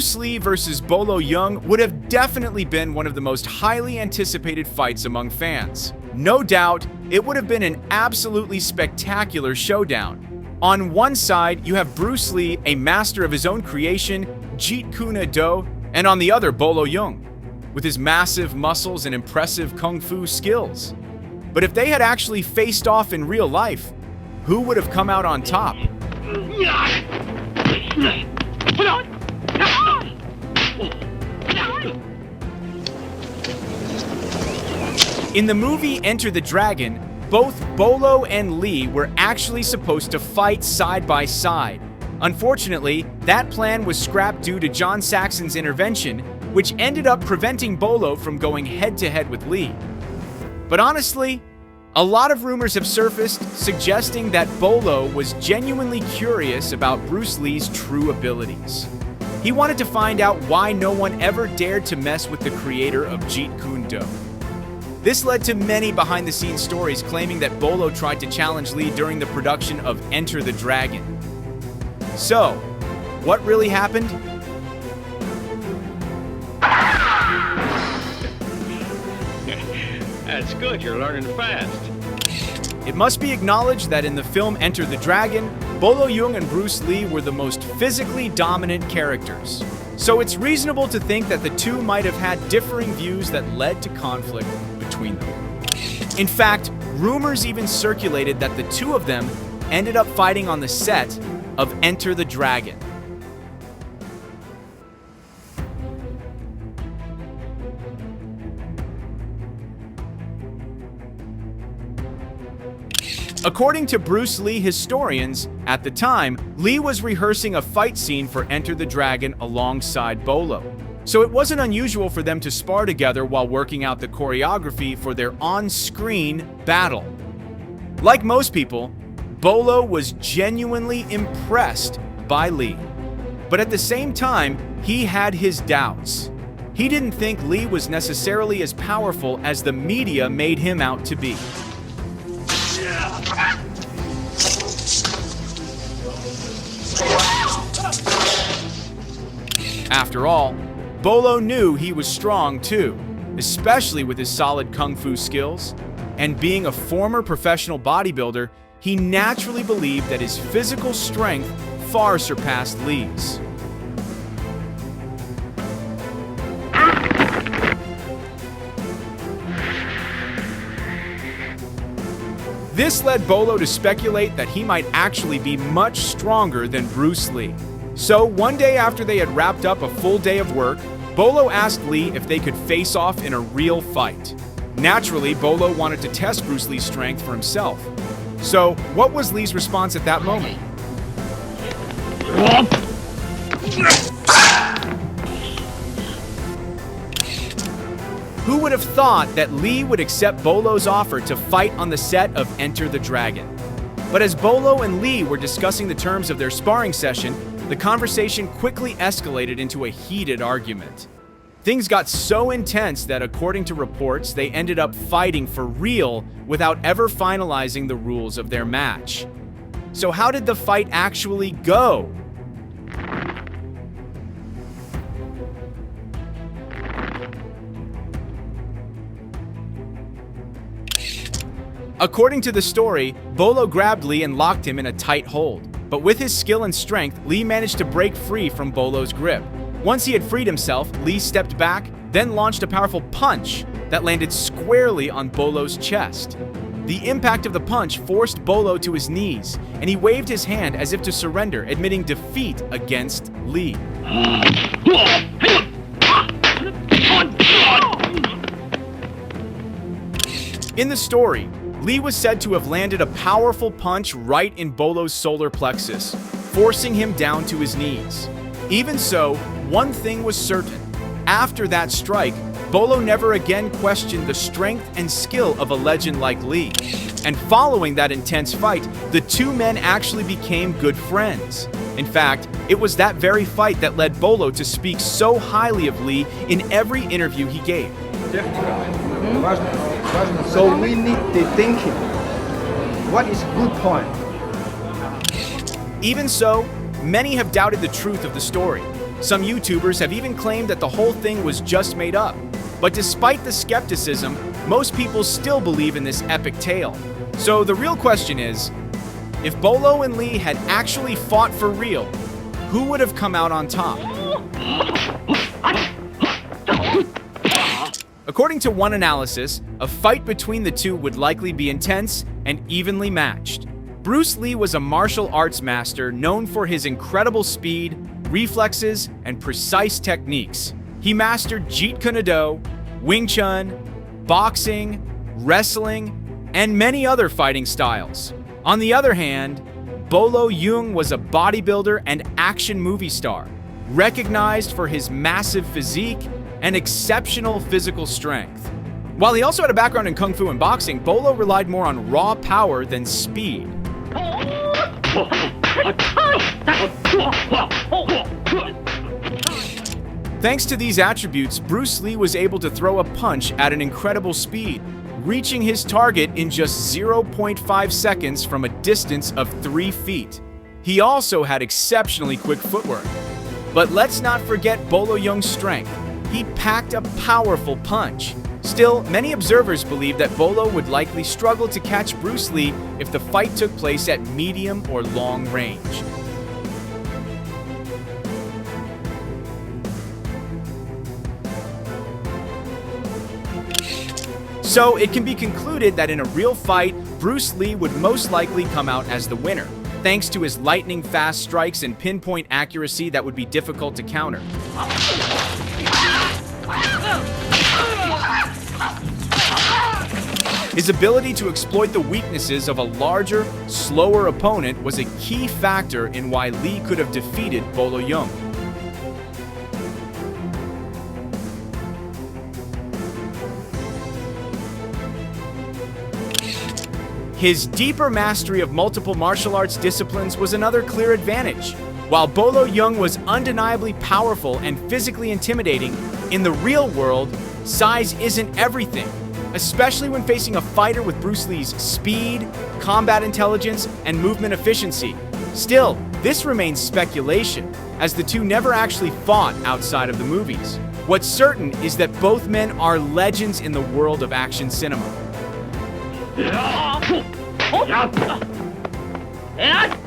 Bruce Lee versus Bolo Yeung would have definitely been one of the most highly anticipated fights among fans. No doubt, it would have been an absolutely spectacular showdown. On one side, you have Bruce Lee, a master of his own creation, Jeet Kune Do, and on the other, Bolo Yeung, with his massive muscles and impressive kung fu skills. But if they had actually faced off in real life, who would have come out on top? In the movie Enter the Dragon, both Bolo and Lee were actually supposed to fight side by side. Unfortunately, that plan was scrapped due to John Saxon's intervention, which ended up preventing Bolo from going head-to-head with Lee. But honestly, a lot of rumors have surfaced suggesting that Bolo was genuinely curious about Bruce Lee's true abilities. He wanted to find out why no one ever dared to mess with the creator of Jeet Kune Do. This led to many behind-the-scenes stories claiming that Bolo tried to challenge Lee during the production of Enter the Dragon. So, what really happened? That's good, you're learning fast. It must be acknowledged that in the film Enter the Dragon, Bolo Yeung and Bruce Lee were the most physically dominant characters. So it's reasonable to think that the two might have had differing views that led to conflict between them. In fact, rumors even circulated that the two of them ended up fighting on the set of Enter the Dragon. According to Bruce Lee historians, at the time, Lee was rehearsing a fight scene for Enter the Dragon alongside Bolo. So it wasn't unusual for them to spar together while working out the choreography for their on-screen battle. Like most people, Bolo was genuinely impressed by Lee. But at the same time, he had his doubts. He didn't think Lee was necessarily as powerful as the media made him out to be. After all, Bolo knew he was strong too, especially with his solid kung fu skills. And being a former professional bodybuilder, he naturally believed that his physical strength far surpassed Lee's. This led Bolo to speculate that he might actually be much stronger than Bruce Lee. So one day after they had wrapped up a full day of work, Bolo asked Lee if they could face off in a real fight. Naturally, Bolo wanted to test Bruce Lee's strength for himself. So what was Lee's response at that moment? Who would have thought that Lee would accept Bolo's offer to fight on the set of Enter the Dragon? But as Bolo and Lee were discussing the terms of their sparring session, the conversation quickly escalated into a heated argument. Things got so intense that, according to reports, they ended up fighting for real without ever finalizing the rules of their match. So how did the fight actually go? According to the story, Bolo grabbed Lee and locked him in a tight hold. But with his skill and strength, Lee managed to break free from Bolo's grip. Once he had freed himself, Lee stepped back, then launched a powerful punch that landed squarely on Bolo's chest. The impact of the punch forced Bolo to his knees, and he waved his hand as if to surrender, admitting defeat against Lee. In the story, Lee was said to have landed a powerful punch right in Bolo's solar plexus, forcing him down to his knees. Even so, one thing was certain. After that strike, Bolo never again questioned the strength and skill of a legend like Lee. And following that intense fight, the two men actually became good friends. In fact, it was that very fight that led Bolo to speak so highly of Lee in every interview he gave. So we need the thinking. What is good point? Even so, many have doubted the truth of the story. Some YouTubers have even claimed that the whole thing was just made up. But despite the skepticism, most people still believe in this epic tale. So the real question is, if Bolo and Lee had actually fought for real, who would have come out on top? According to one analysis, a fight between the two would likely be intense and evenly matched. Bruce Lee was a martial arts master known for his incredible speed, reflexes, and precise techniques. He mastered Jeet Kune, Wing Chun, boxing, wrestling, and many other fighting styles. On the other hand, Bolo Yeung was a bodybuilder and action movie star, recognized for his massive physique and exceptional physical strength. While he also had a background in kung fu and boxing, Bolo relied more on raw power than speed. Thanks to these attributes, Bruce Lee was able to throw a punch at an incredible speed, reaching his target in just 0.5 seconds from a distance of 3 feet. He also had exceptionally quick footwork. But let's not forget Bolo Yeung's strength. He packed a powerful punch. Still, many observers believe that Bolo would likely struggle to catch Bruce Lee if the fight took place at medium or long range. So it can be concluded that in a real fight, Bruce Lee would most likely come out as the winner, thanks to his lightning-fast strikes and pinpoint accuracy that would be difficult to counter. His ability to exploit the weaknesses of a larger, slower opponent was a key factor in why Lee could have defeated Bolo Yeung. His deeper mastery of multiple martial arts disciplines was another clear advantage. While Bolo Yeung was undeniably powerful and physically intimidating, in the real world, size isn't everything, especially when facing a fighter with Bruce Lee's speed, combat intelligence, and movement efficiency. Still, this remains speculation, as the two never actually fought outside of the movies. What's certain is that both men are legends in the world of action cinema. Yeah.